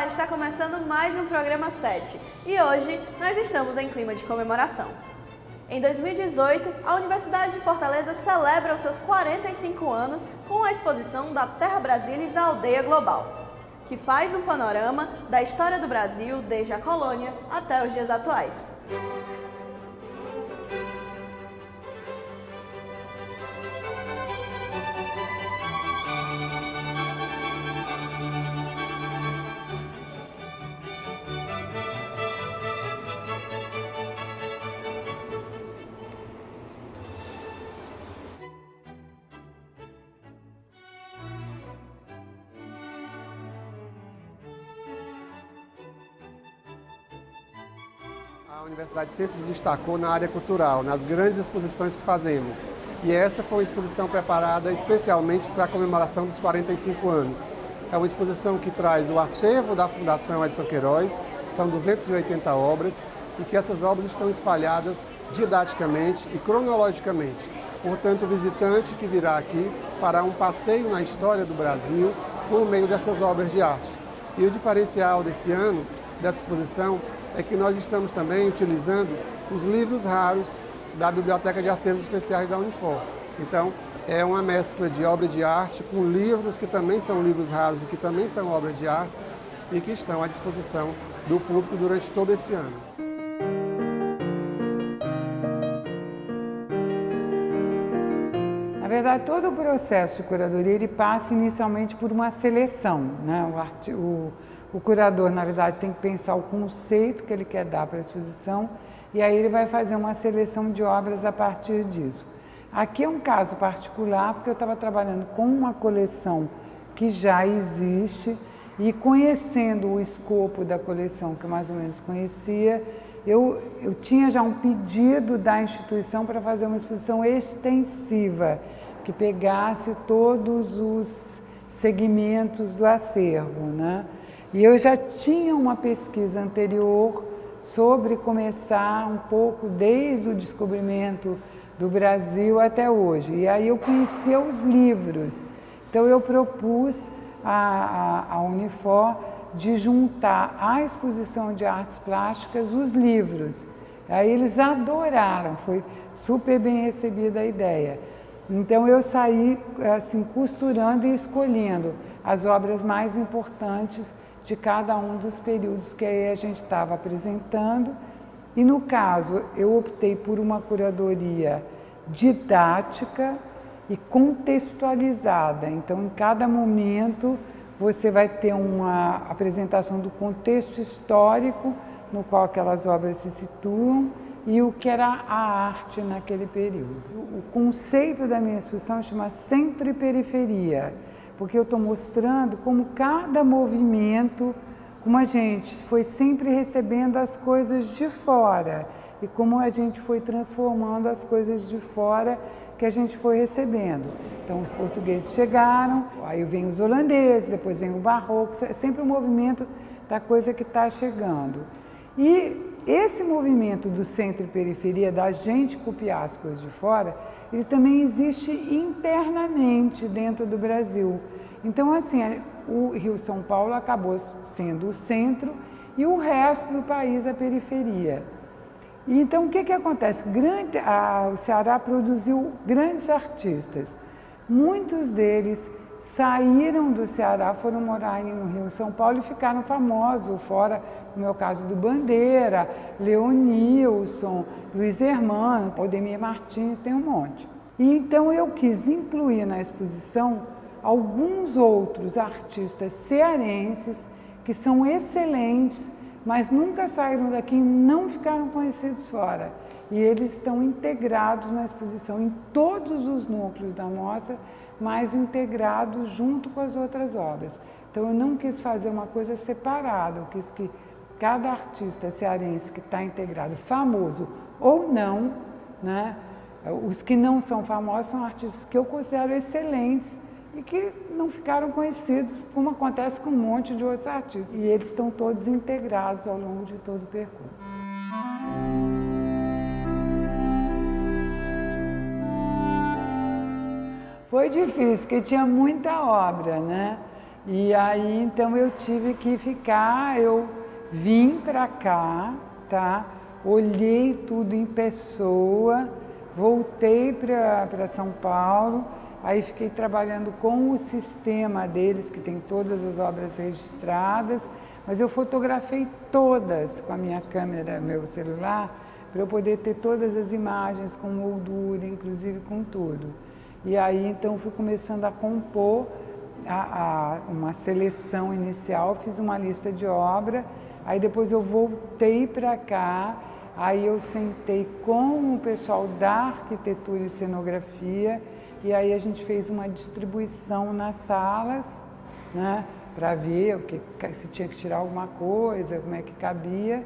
Olá, está começando mais um programa 7 e hoje nós estamos em clima de comemoração. Em 2018, a Universidade de Fortaleza celebra os seus 45 anos com a exposição da Terra Brasilis à Aldeia Global, que faz um panorama da história do Brasil desde a colônia até os dias atuais. A universidade sempre se destacou na área cultural, nas grandes exposições que fazemos. E essa foi uma exposição preparada especialmente para a comemoração dos 45 anos. É uma exposição que traz o acervo da Fundação Edson Queiroz, são 280 obras, e que essas obras estão espalhadas didaticamente e cronologicamente. Portanto, o visitante que virá aqui fará um passeio na história do Brasil por meio dessas obras de arte. E o diferencial desse ano, dessa exposição, é que nós estamos também utilizando os livros raros da Biblioteca de Acervos Especiais da Unifor. Então, é uma mescla de obra de arte com livros que também são livros raros e que também são obras de arte e que estão à disposição do público durante todo esse ano. Na verdade, todo o processo de curadoria ele passa inicialmente por uma seleção, né? O curador, na verdade, tem que pensar o conceito que ele quer dar para a exposição e aí ele vai fazer uma seleção de obras a partir disso. Aqui é um caso particular porque eu estava trabalhando com uma coleção que já existe e conhecendo o escopo da coleção, que eu mais ou menos conhecia, eu tinha já um pedido da instituição para fazer uma exposição extensiva, que pegasse todos os segmentos do acervo, né? E eu já tinha uma pesquisa anterior sobre começar um pouco desde o descobrimento do Brasil até hoje. E aí eu conhecia os livros. Então eu propus à Unifor de juntar à exposição de artes plásticas os livros. Aí eles adoraram, foi super bem recebida a ideia. Então eu saí assim costurando e escolhendo as obras mais importantes de cada um dos períodos que aí a gente estava apresentando. E no caso, eu optei por uma curadoria didática e contextualizada. Então, em cada momento, você vai ter uma apresentação do contexto histórico no qual aquelas obras se situam e o que era a arte naquele período. O conceito da minha exposição chama Centro e Periferia, porque eu estou mostrando como cada movimento, como a gente foi sempre recebendo as coisas de fora e como a gente foi transformando as coisas de fora que a gente foi recebendo. Então os portugueses chegaram, aí vem os holandeses, depois vem o barroco, é sempre um movimento da coisa que está chegando. E esse movimento do centro e periferia, da gente copiar as coisas de fora, ele também existe internamente dentro do Brasil. Então, assim, o Rio-São Paulo acabou sendo o centro e o resto do país a periferia. E então, o que acontece? O Ceará produziu grandes artistas. Muitos deles saíram do Ceará, foram morar no Rio São Paulo e ficaram famosos, fora, no meu caso, do Bandeira, Leonilson, Luiz Hermano, Odemir Martins, tem um monte. E então eu quis incluir na exposição alguns outros artistas cearenses que são excelentes, mas nunca saíram daqui e não ficaram conhecidos fora. E eles estão integrados na exposição, em todos os núcleos da mostra, mas integrados junto com as outras obras. Então eu não quis fazer uma coisa separada, eu quis que cada artista cearense que está integrado, famoso ou não, né? Os que não são famosos são artistas que eu considero excelentes e que não ficaram conhecidos, como acontece com um monte de outros artistas. E eles estão todos integrados ao longo de todo o percurso. Foi difícil, porque tinha muita obra, né? E aí, então, eu tive que ficar, eu vim para cá, tá? Olhei tudo em pessoa, voltei para São Paulo, aí fiquei trabalhando com o sistema deles, que tem todas as obras registradas, mas eu fotografei todas com a minha câmera, meu celular, para eu poder ter todas as imagens com moldura, inclusive com tudo. E aí, então, fui começando a compor uma seleção inicial, fiz uma lista de obra, aí depois eu voltei para cá, aí eu sentei com o pessoal da arquitetura e cenografia, e aí a gente fez uma distribuição nas salas, né, para ver se tinha que tirar alguma coisa, como é que cabia,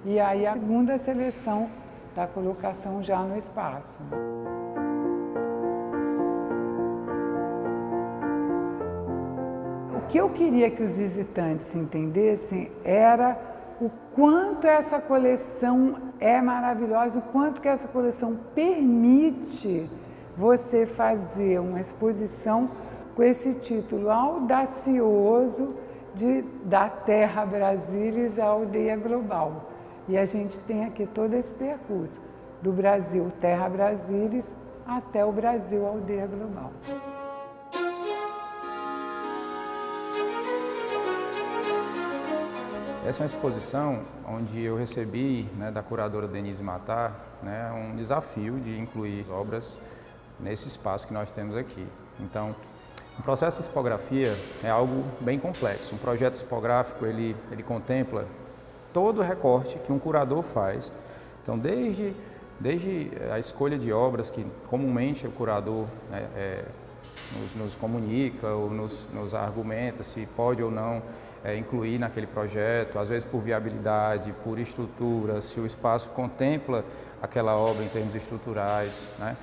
e aí a segunda seleção da colocação já no espaço. O que eu queria que os visitantes entendessem era o quanto essa coleção é maravilhosa, o quanto que essa coleção permite você fazer uma exposição com esse título audacioso de da Terra Brasilis à Aldeia Global. E a gente tem aqui todo esse percurso, do Brasil Terra Brasilis até o Brasil Aldeia Global. Essa é uma exposição onde eu recebi, né, da curadora Denise Matar, né, um desafio de incluir obras nesse espaço que nós temos aqui. Então, o processo de tipografia é algo bem complexo. Um projeto tipográfico, ele contempla todo o recorte que um curador faz. Então, desde a escolha de obras que comumente o curador, né, nos comunica ou nos argumenta se pode ou não incluir naquele projeto, às vezes por viabilidade, por estrutura, se o espaço contempla aquela obra em termos estruturais, né?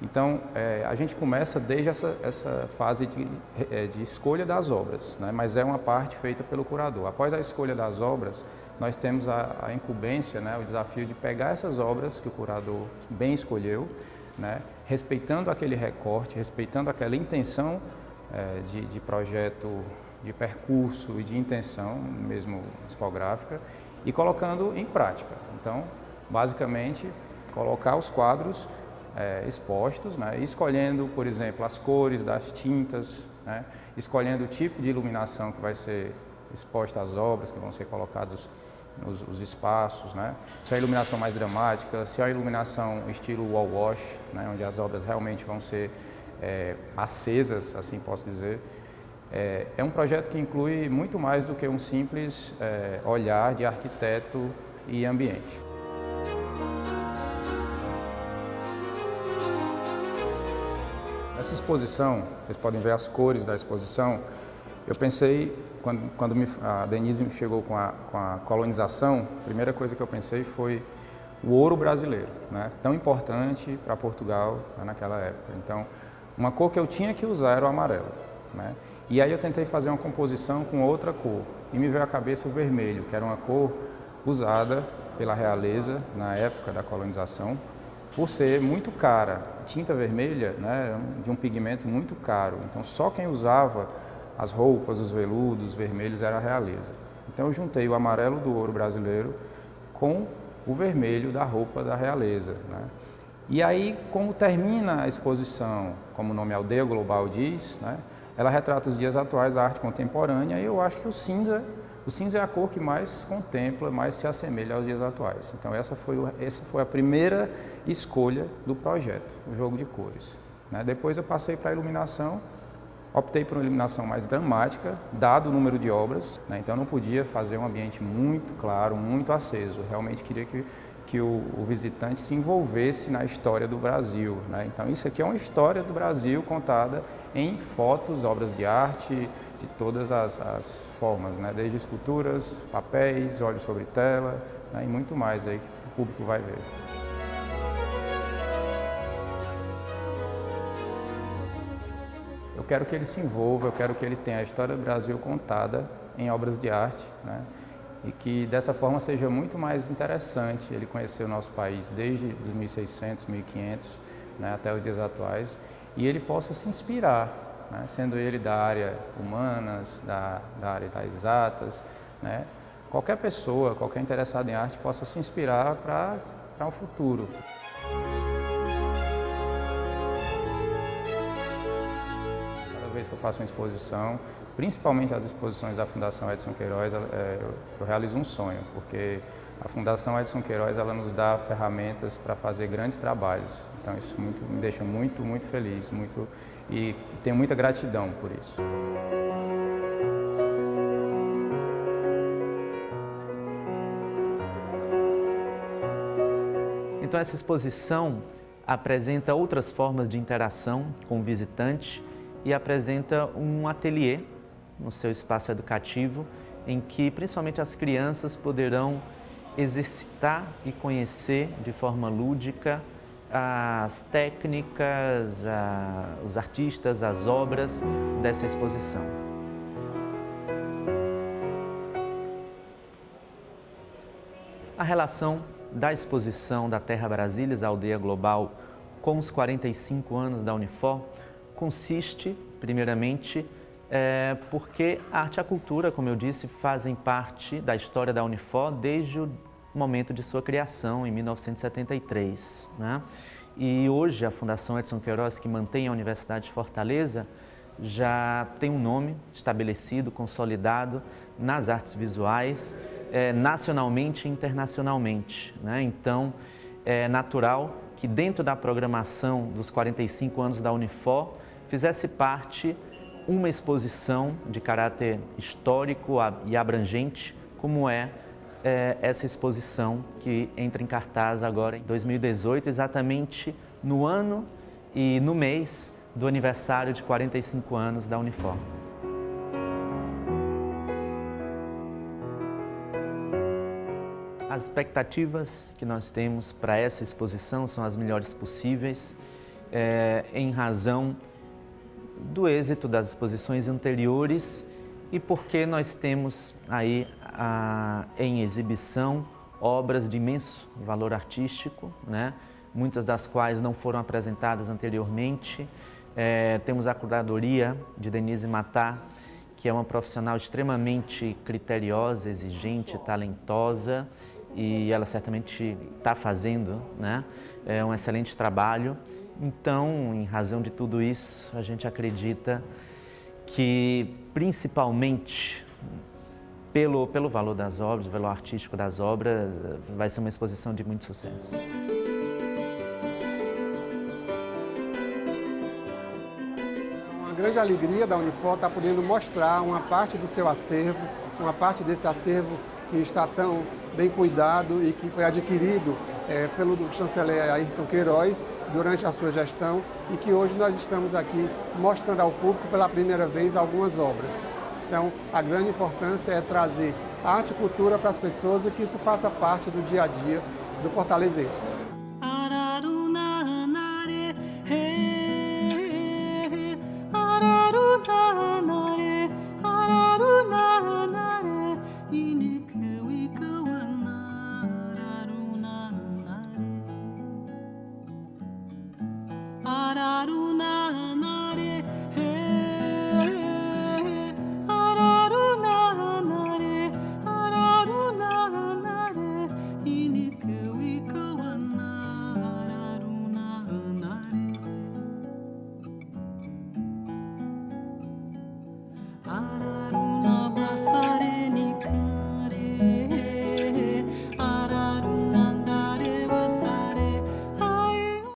Então, a gente começa desde essa fase de escolha das obras, né? Mas é uma parte feita pelo curador. Após a escolha das obras, nós temos a incumbência, né, o desafio de pegar essas obras que o curador bem escolheu, né, respeitando aquele recorte, respeitando aquela intenção de projeto, de percurso e de intenção, mesmo tipográfica, e colocando em prática. Então, basicamente, colocar os quadros expostos, né, escolhendo, por exemplo, as cores das tintas, né, escolhendo o tipo de iluminação que vai ser exposta às obras, que vão ser colocados nos espaços, né, se é a iluminação mais dramática, se é a iluminação estilo wall wash, né, onde as obras realmente vão ser acesas, assim posso dizer. É um projeto que inclui muito mais do que um simples olhar de arquiteto e ambiente. Essa exposição, vocês podem ver as cores da exposição, eu pensei, quando a Denise me chegou com a colonização, a primeira coisa que eu pensei foi o ouro brasileiro, né? Tão importante para Portugal, né, naquela época. Então, uma cor que eu tinha que usar era o amarelo, né? E aí eu tentei fazer uma composição com outra cor, e me veio à cabeça o vermelho, que era uma cor usada pela realeza na época da colonização, por ser muito cara. Tinta vermelha, né, de um pigmento muito caro, então só quem usava as roupas, os veludos vermelhos era a realeza. Então eu juntei o amarelo do ouro brasileiro com o vermelho da roupa da realeza, né? E aí, como termina a exposição, como o nome Aldeia Global diz, né, ela retrata os dias atuais da arte contemporânea, e eu acho que o cinza é a cor que mais contempla, mais se assemelha aos dias atuais. Então essa foi a primeira escolha do projeto, o jogo de cores, né? Depois eu passei para a iluminação, optei por uma iluminação mais dramática, dado o número de obras, né? Então eu não podia fazer um ambiente muito claro, muito aceso. Eu realmente queria que o visitante se envolvesse na história do Brasil, né? Então isso aqui é uma história do Brasil contada em fotos, obras de arte, de todas as formas, né? Desde esculturas, papéis, óleo sobre tela, né? E muito mais aí que o público vai ver. Eu quero que ele se envolva, eu quero que ele tenha a história do Brasil contada em obras de arte, né? E que dessa forma seja muito mais interessante ele conhecer o nosso país desde 1600, 1500, né, até os dias atuais, e ele possa se inspirar né? Sendo ele da área humanas, da área das exatas, né? Qualquer pessoa, qualquer interessado em arte possa se inspirar para um futuro. Cada vez que eu faço uma exposição, principalmente as exposições da Fundação Edson Queiroz, eu realizo um sonho, porque a Fundação Edson Queiroz ela nos dá ferramentas para fazer grandes trabalhos. Então isso me deixa muito, muito feliz e tenho muita gratidão por isso. Então essa exposição apresenta outras formas de interação com o visitante e apresenta um ateliê no seu espaço educativo em que principalmente as crianças poderão exercitar e conhecer de forma lúdica as técnicas, os artistas, as obras dessa exposição. A relação da exposição da Terra Brasília, a Aldeia Global, com os 45 anos da Unifor, consiste, primeiramente, porque a arte e a cultura, como eu disse, fazem parte da história da Unifor desde o momento de sua criação, em 1973. Né? E hoje a Fundação Edson Queiroz, que mantém a Universidade de Fortaleza, já tem um nome estabelecido, consolidado nas artes visuais, nacionalmente e internacionalmente. Né? Então, é natural que dentro da programação dos 45 anos da Unifor fizesse parte uma exposição de caráter histórico e abrangente, como essa exposição que entra em cartaz agora em 2018, exatamente no ano e no mês do aniversário de 45 anos da Unifor. As expectativas que nós temos para essa exposição são as melhores possíveis, em razão do êxito das exposições anteriores e porque nós temos aí em exibição obras de imenso valor artístico, né? Muitas das quais não foram apresentadas anteriormente. Temos a curadoria de Denise Matar, que é uma profissional extremamente criteriosa, exigente, talentosa, e ela certamente está fazendo, né? Um excelente trabalho. Então, em razão de tudo isso, a gente acredita que, principalmente pelo valor das obras, pelo artístico das obras, vai ser uma exposição de muito sucesso. Uma grande alegria da Unifor estar podendo mostrar uma parte do seu acervo, uma parte desse acervo que está tão bem cuidado e que foi adquirido pelo chanceler Ayrton Queiroz durante a sua gestão e que hoje nós estamos aqui mostrando ao público pela primeira vez algumas obras. Então, a grande importância é trazer arte e cultura para as pessoas e que isso faça parte do dia a dia do fortalezense. Ara